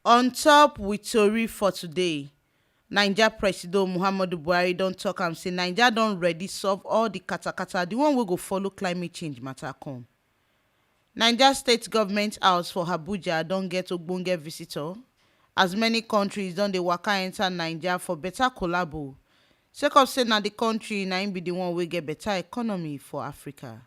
On top with tori for today, Naija Presido Buhari don tok am say Naija don ready solve all the katakata, the one wey go follow climate change matter come. Naija state government house for Abuja don get ogbonge visitor, as many countries don dey waka enter Naija for better collabo, sake of say na the country na im be the one wey get better economy for Africa.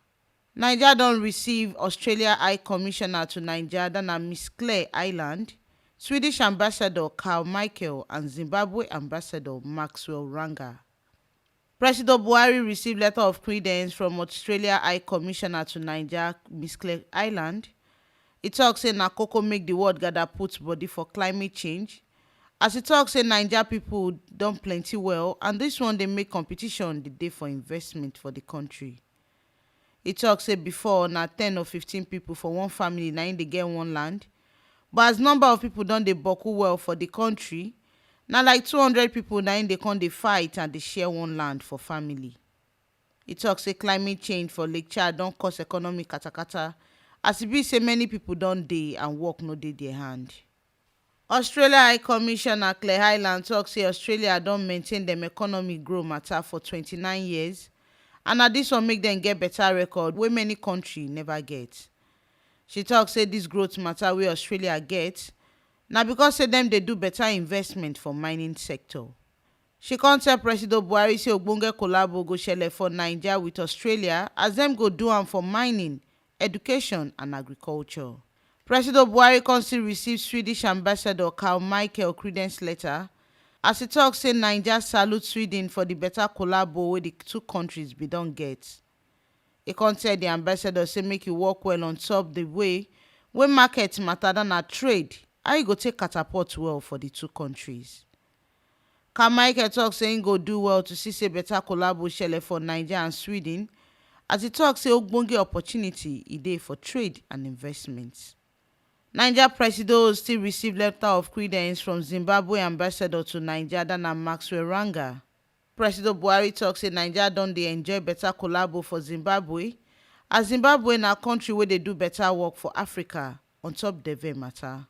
Naija don receive Australia High Commissioner to Naija, dat na Miss Claire Island, Swedish Ambassador Carl Michael and Zimbabwe Ambassador Maxwell Ranga. President Buhari received letter of credence from Australia High Commissioner to Naija, Miss Claire Island. E tok say na koko make the world gather put body for climate change. As e tok say Naija people don plenty well, and this one dey make competition dey for investment for the country. E tok say before na 10 or 15 people for one family na im dey get one land, but as number of people don dey boku well for the country, na like 200 people na im dey come dey fight and dey share one land for family. E tok say climate change for Lake Chad don cause economic katakata, as e be say many people don dey and work no dey their hand. Australia High Commissioner Claire Highland tok say Australia don maintain dem economy grow matter for 29 years, and na dis one make dem get better record wey many country never get. She tok say dis growth matter wey Australia get na because say dem dey do better investment for mining sector. She con tell President Buhari say ogbonge collabo go shele for Naija with Australia, as dem go do am for mining, education and agriculture. President Buhari con still receive Swedish Ambassador Carl Michael credence letter, as e tok say Naija salute Sweden for the better collabo wey the two countries bin don get. E con tell the ambassador say make e work well on top the way market matter, dat na trade, how e go take catapult well for the two countries. Carl Michael tok say im go do well to see say better collabo shele for Naija and Sweden, as e tok say ogbonge opportunity e dey for trade and investment. Naija Presido still receive letter of credence from Zimbabwe Ambassador to Naija, dat na Maxwell Ranga. President Buhari tok say Naija don dey enjoy better collabo for Zimbabwe, as Zimbabwe na country wey dey do better work for Africa on top deve matter.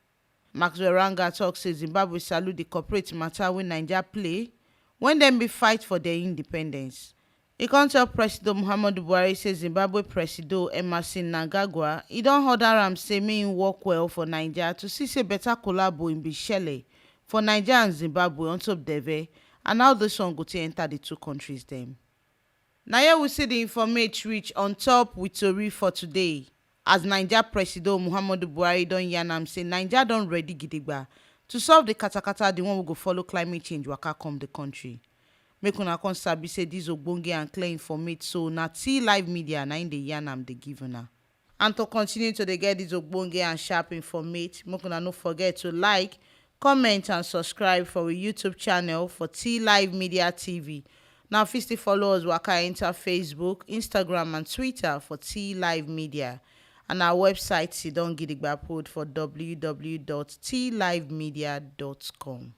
Maxwell Ranga tok say Zimbabwe salute the corporate matter wey Naija play when dem be fight for their independence. E con tell President Buhari say Zimbabwe Presido Emerson Mnangagwa e don order am say make im work well for Naija to see say better collabo im be shele for Naija and Zimbabwe on top deve, and how dis one go take enter the two countries dem. Na here we see the information reach on top with tori for today, as Naija Presido Buhari don yarn am say Naija don ready gidigba to solve the katakata, the one wey go follow climate change waka come the country. Make una come sabi say dis ogbonge and clear informate, so na T Live Media na im dey yarn am dey give una. And to continue to dey get dis ogbonge and sharp informate, make una no forget to like, comment and subscribe for our YouTube channel for T Live Media TV. Now fit still follow us waka enter Facebook, Instagram and Twitter for T Live Media, and our website sidon gidigba put for www.tlivemedia.com.